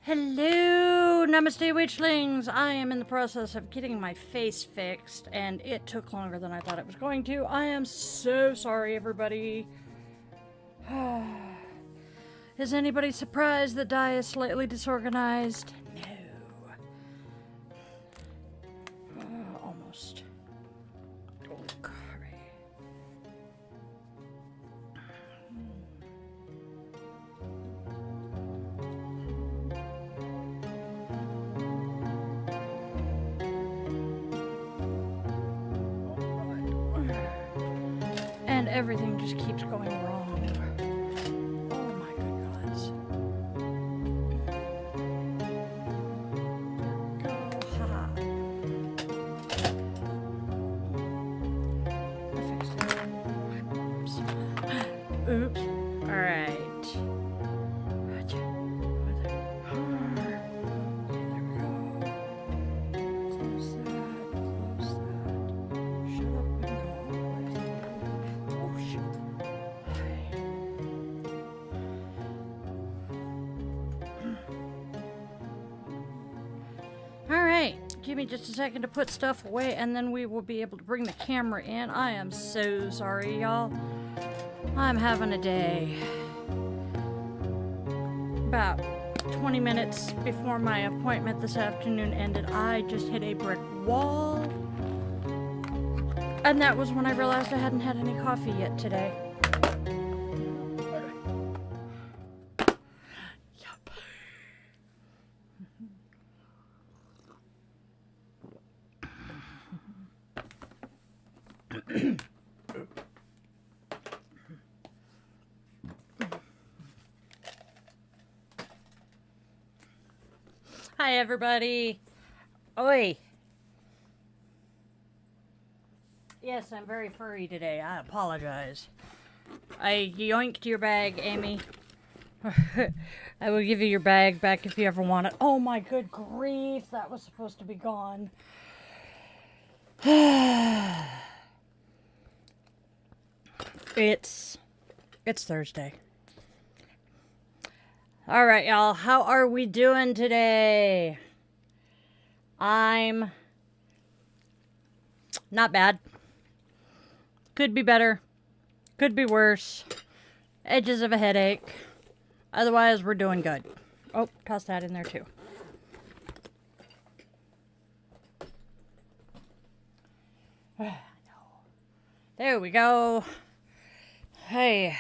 Hello, Namaste Witchlings! I am in the process of getting my face fixed, and it took longer than I thought it was going to. I am so sorry, everybody. Is anybody surprised that Di is slightly disorganized? No. Almost. Okay. And everything just keeps going wrong. Oh my good gods. Go, haha. I fixed it. Oops. Alright. Okay, there we go. Close that. Shut up and go. Oh, shoot. Alright, give me just a second to put stuff away and then we will be able to bring the camera in. I am so sorry, y'all. I'm having a day. About 20 minutes before my appointment this afternoon ended, I just hit a brick wall. And that was when I realized I hadn't had any coffee yet today. Yup. Hi, everybody. Oi. Yes, I'm very furry today. I apologize. I yoinked your bag, Amy. I will give you your bag back if you ever want it. Oh my good grief, that was supposed to be gone. It's Thursday. All right, y'all. How are we doing today? I'm not bad. Could be better. Could be worse. Edges of a headache. Otherwise, we're doing good. Oh, toss that in there too. There we go. Hey.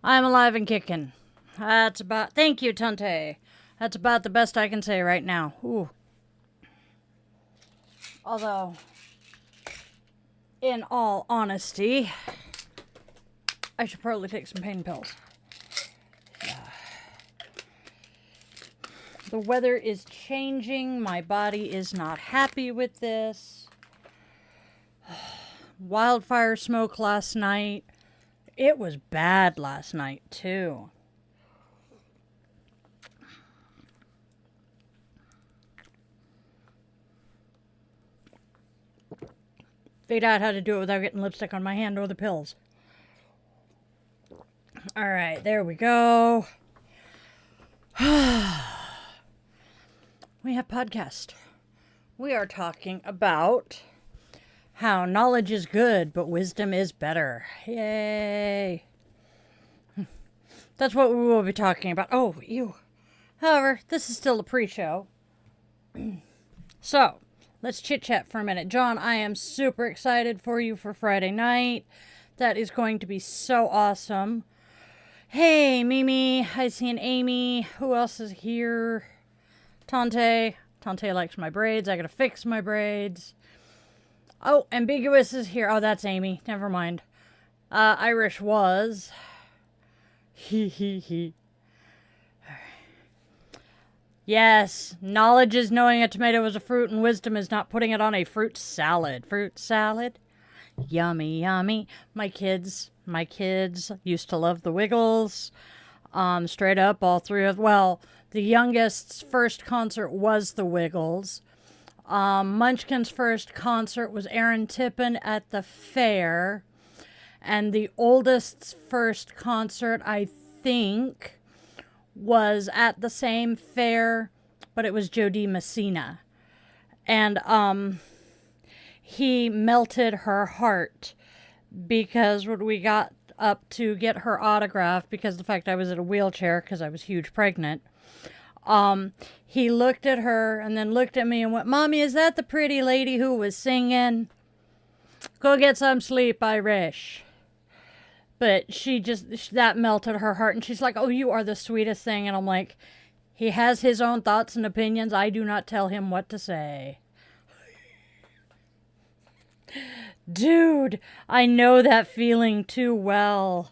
I'm alive and kicking. That's about... Thank you, Tante. That's about the best I can say right now. Ooh. Although, in all honesty, I should probably take some pain pills. The weather is changing. My body is not happy with this. Wildfire smoke last night. It was bad last night, too. Figured out how to do it without getting lipstick on my hand or the pills. Alright, there we go. We have podcast. We are talking about how knowledge is good, but wisdom is better. Yay. That's what we will be talking about. Oh, ew. However, this is still a pre-show. So, let's chit-chat for a minute. John, I am super excited for you for Friday night. That is going to be so awesome. Hey, Mimi. I see an Amy. Who else is here? Tante. Tante likes my braids. I gotta fix my braids. Oh, Ambiguous is here. Oh, that's Amy. Never mind. Irish was. He. Yes, knowledge is knowing a tomato is a fruit, and wisdom is not putting it on a fruit salad. Fruit salad? Yummy, yummy. My kids used to love the Wiggles. Straight up, all three of... Well, the youngest's first concert was the Wiggles. Munchkin's first concert was Aaron Tippin at the fair. And the oldest's first concert, I think, was at the same fair, but it was Jody Messina. And he melted her heart because when we got up to get her autograph, because of the fact I was in a wheelchair because I was huge pregnant, he looked at her and then looked at me and went, "Mommy, is that the pretty lady who was singing? Go get some sleep, Irish." But that melted her heart. And she's like, "Oh, you are the sweetest thing." And I'm like, he has his own thoughts and opinions. I do not tell him what to say. Dude, I know that feeling too well.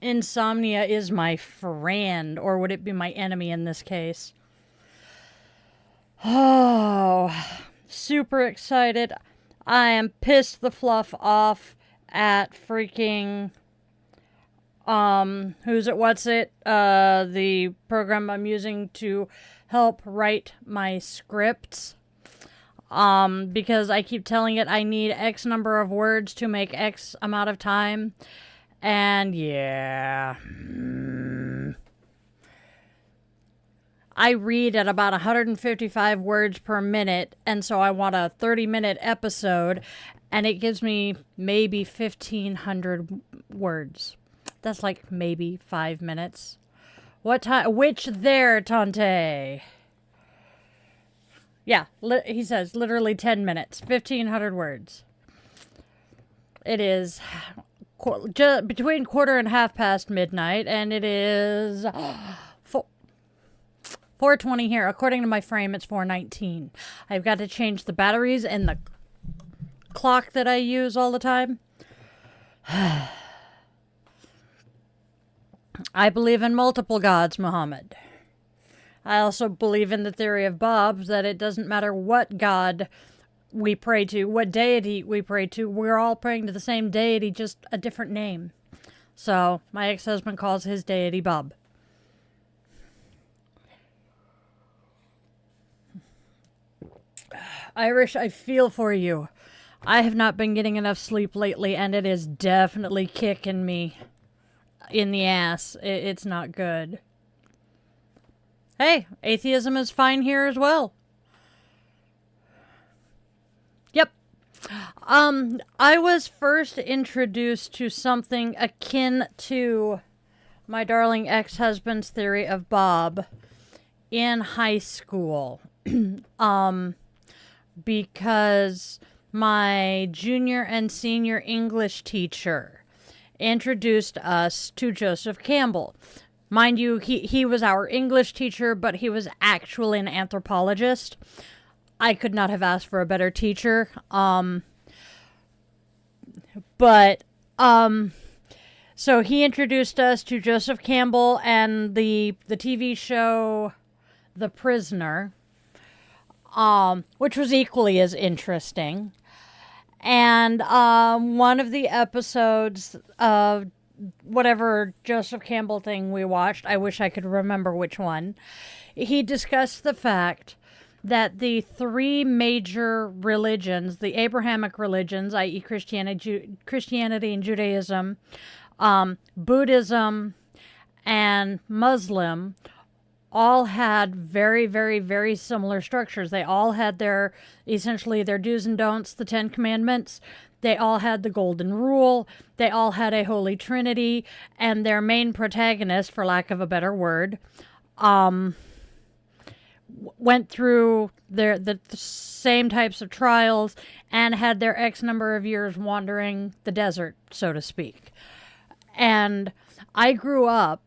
Insomnia is my friend, or would it be my enemy in this case? Oh, super excited. I am pissed the fluff off at freaking, the program I'm using to help write my scripts. Because I keep telling it I need X number of words to make X amount of time. And yeah. I read at about 155 words per minute, and so I want a 30-minute episode, and it gives me maybe 1,500 words. That's like maybe 5 minutes. What time? Which there, Tante? Yeah, he says literally 10 minutes, 1,500 words. It is between 1/4 and 1/2 past midnight, and it is 4:20 here. According to my frame, it's 4:19. I've got to change the batteries in the clock that I use all the time. I believe in multiple gods, Muhammad. I also believe in the theory of Bob that it doesn't matter what god we pray to, what deity we pray to, we're all praying to the same deity, just a different name. So, my ex-husband calls his deity Bob. Irish, I feel for you. I have not been getting enough sleep lately, and it is definitely kicking me in the ass. It's not good. Hey, atheism is fine here as well. Yep. I was first introduced to something akin to my darling ex-husband's theory of Bob in high school. Because my junior and senior English teacher introduced us to Joseph Campbell. Mind you, he was our English teacher, but he was actually an anthropologist. I could not have asked for a better teacher. So he introduced us to Joseph Campbell and the TV show The Prisoner, which was equally as interesting. And one of the episodes of whatever Joseph Campbell thing we watched, I wish I could remember which one, he discussed the fact that the three major religions, the Abrahamic religions, i.e. Christianity and Judaism, Buddhism, and Muslim, all had very, very, very similar structures. They all had essentially their do's and don'ts, the 10 Commandments. They all had the Golden Rule. They all had a Holy Trinity. And their main protagonist, for lack of a better word, went through the same types of trials and had their X number of years wandering the desert, so to speak. And I grew up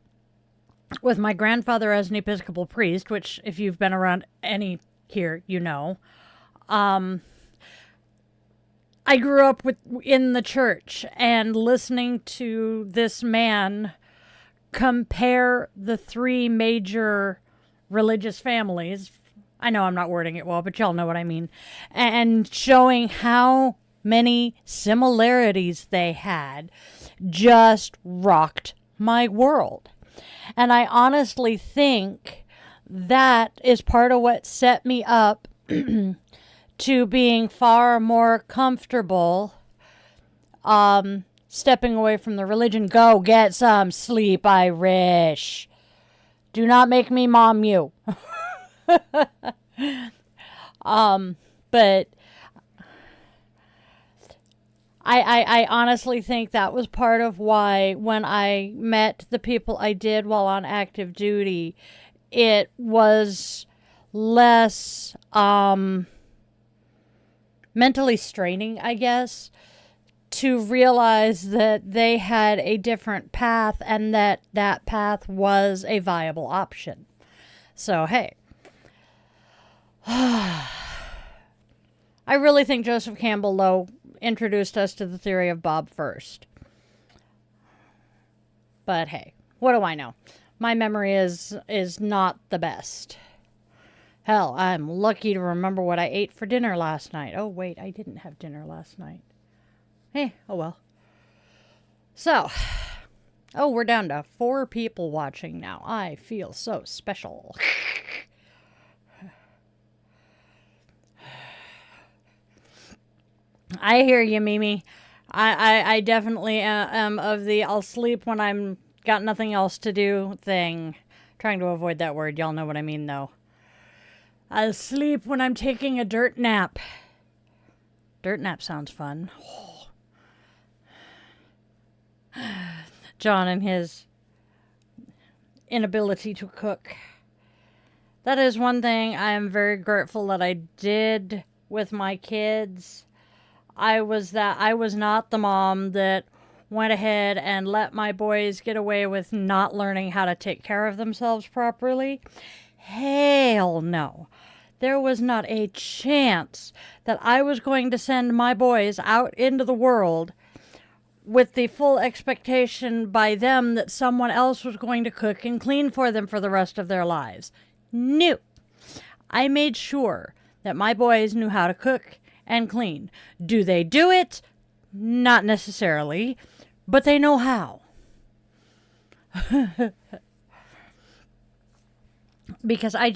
with my grandfather as an Episcopal priest, which, if you've been around any here, you know. I grew up in the church and listening to this man compare the three major religious families. I know I'm not wording it well, but y'all know what I mean. And showing how many similarities they had just rocked my world. And I honestly think that is part of what set me up to being far more comfortable stepping away from the religion. Go get some sleep, Irish. Do not make me mom you. But I honestly think that was part of why when I met the people I did while on active duty, it was less mentally straining, I guess, to realize that they had a different path and that that path was a viable option. So, hey. I really think Joseph Campbell Lowe introduced us to the theory of Bob first. But hey, what do I know? My memory is not the best. Hell, I'm lucky to remember what I ate for dinner last night. Oh, wait, I didn't have dinner last night. Hey, oh well. So, oh, we're down to 4 people watching now. I feel so special. I hear you, Mimi. I definitely am of the I'll sleep when I'm got nothing else to do thing. Trying to avoid that word. Y'all know what I mean, though. I'll sleep when I'm taking a dirt nap. Dirt nap sounds fun. John and his inability to cook. That is one thing I am very grateful that I did with my kids. I was not the mom that went ahead and let my boys get away with not learning how to take care of themselves properly. Hell no. There was not a chance that I was going to send my boys out into the world with the full expectation by them that someone else was going to cook and clean for them for the rest of their lives. No. I made sure that my boys knew how to cook and clean. Do they do it? Not necessarily, but they know how. Because I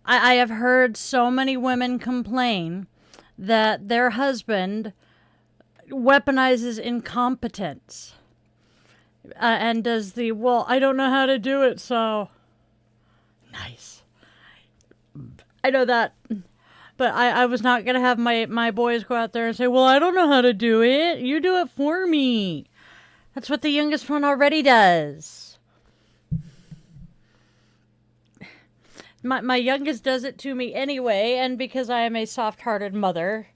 have heard so many women complain that their husband weaponizes incompetence and does the, well, I don't know how to do it, so. Nice. I know that. But I was not going to have my boys go out there and say, well, I don't know how to do it. You do it for me. That's what the youngest one already does. My youngest does it to me anyway, and because I am a soft-hearted mother,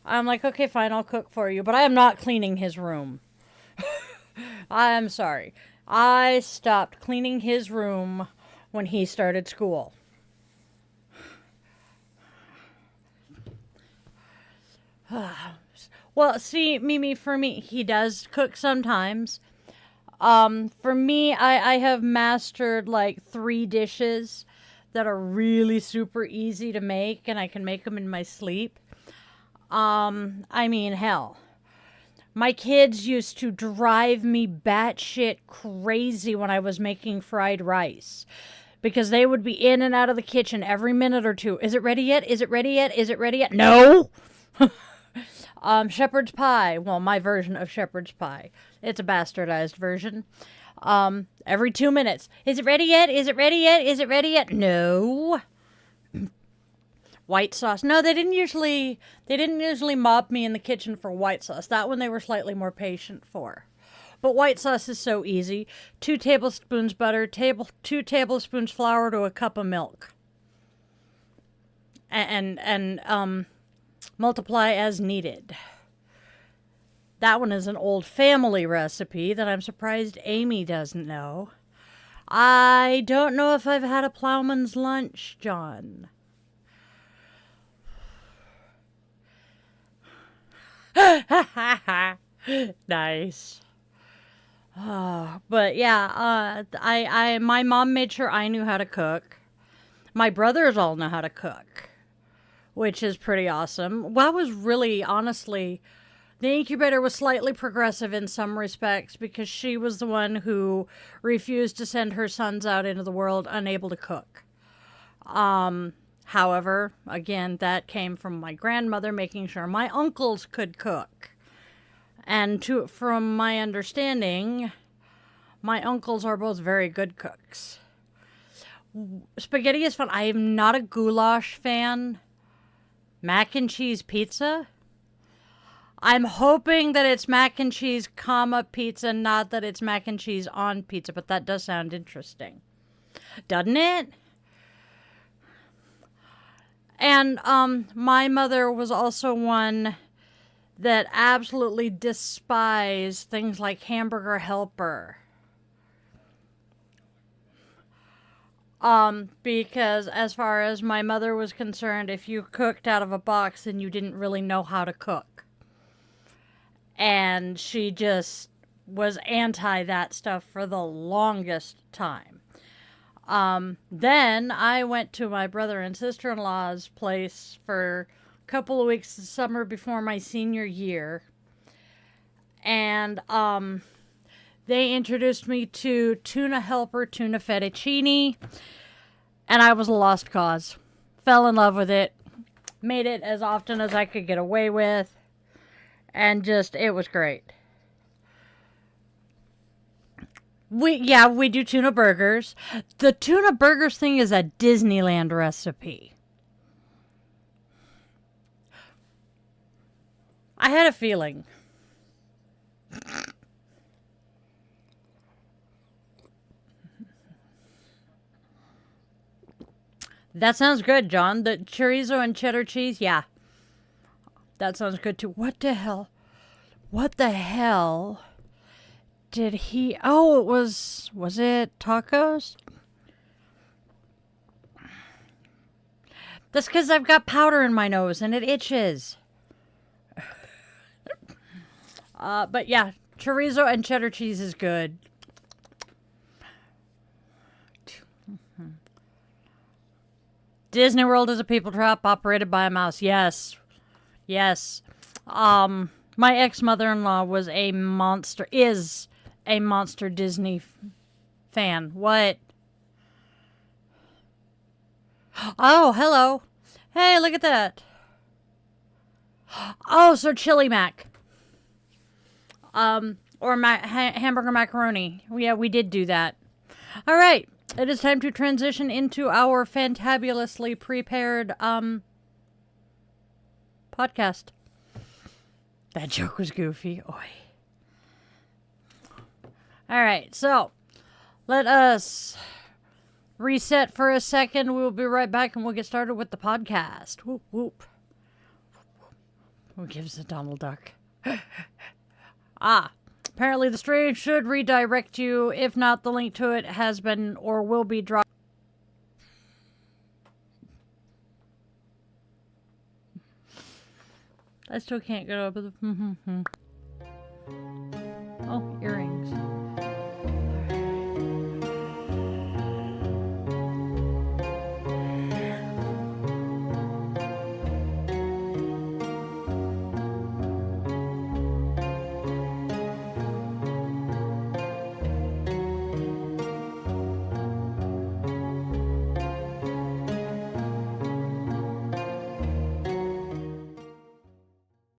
I'm like, okay, fine, I'll cook for you. But I am not cleaning his room. I'm sorry. I stopped cleaning his room when he started school. Well, see, Mimi, for me, he does cook sometimes. For me, I have mastered like 3 dishes that are really super easy to make, and I can make them in my sleep. I mean, hell. My kids used to drive me batshit crazy when I was making fried rice. Because they would be in and out of the kitchen every minute or two. Is it ready yet? Is it ready yet? Is it ready yet? No! Shepherd's pie. Well, my version of shepherd's pie. It's a bastardized version. Every 2 minutes. Is it ready yet? Is it ready yet? Is it ready yet? No. White sauce. No, they didn't usually mob me in the kitchen for white sauce. That one they were slightly more patient for. But white sauce is so easy. 2 tablespoons butter, 2 tablespoons flour to a cup of milk. And multiply as needed. That one is an old family recipe that I'm surprised Amy doesn't know. I don't know if I've had a plowman's lunch, John. Nice. But yeah, my mom made sure I knew how to cook. My brothers all know how to cook, which is pretty awesome. Well, I was really, honestly, the incubator was slightly progressive in some respects because she was the one who refused to send her sons out into the world unable to cook. However, again, that came from my grandmother making sure my uncles could cook. And from my understanding, my uncles are both very good cooks. Spaghetti is fun. I am not a goulash fan. Mac and cheese pizza? I'm hoping that it's mac and cheese, comma, pizza, not that it's mac and cheese on pizza, but that does sound interesting. Doesn't it? And my mother was also one that absolutely despised things like Hamburger Helper. Because as far as my mother was concerned, if you cooked out of a box, then you didn't really know how to cook. And she just was anti that stuff for the longest time. Then I went to my brother and sister-in-law's place for a couple of weeks this summer before my senior year. And, they introduced me to tuna helper, tuna fettuccine, and I was a lost cause. Fell in love with it. Made it as often as I could get away with. And just, it was great. We do tuna burgers. The tuna burgers thing is a Disneyland recipe. I had a feeling. That sounds good, John. The chorizo and cheddar cheese, yeah. That sounds good too. What the hell? What the hell did he... Oh, was it tacos? That's because I've got powder in my nose and it itches. But yeah, chorizo and cheddar cheese is good. Disney World is a people trap operated by a mouse. Yes. Yes. My ex-mother-in-law is a monster Disney fan. What? Oh, hello. Hey, look at that. Oh, so chili mac. Or hamburger macaroni. Yeah, we did do that. All right. It is time to transition into our fantabulously prepared, podcast. That joke was goofy. Oi. All right, so let us reset for a second. We'll be right back and we'll get started with the podcast. Whoop, whoop. Who gives a Donald Duck? Apparently the stream should redirect you. If not, the link to it has been or will be dropped. I still can't get over the... Oh, earring.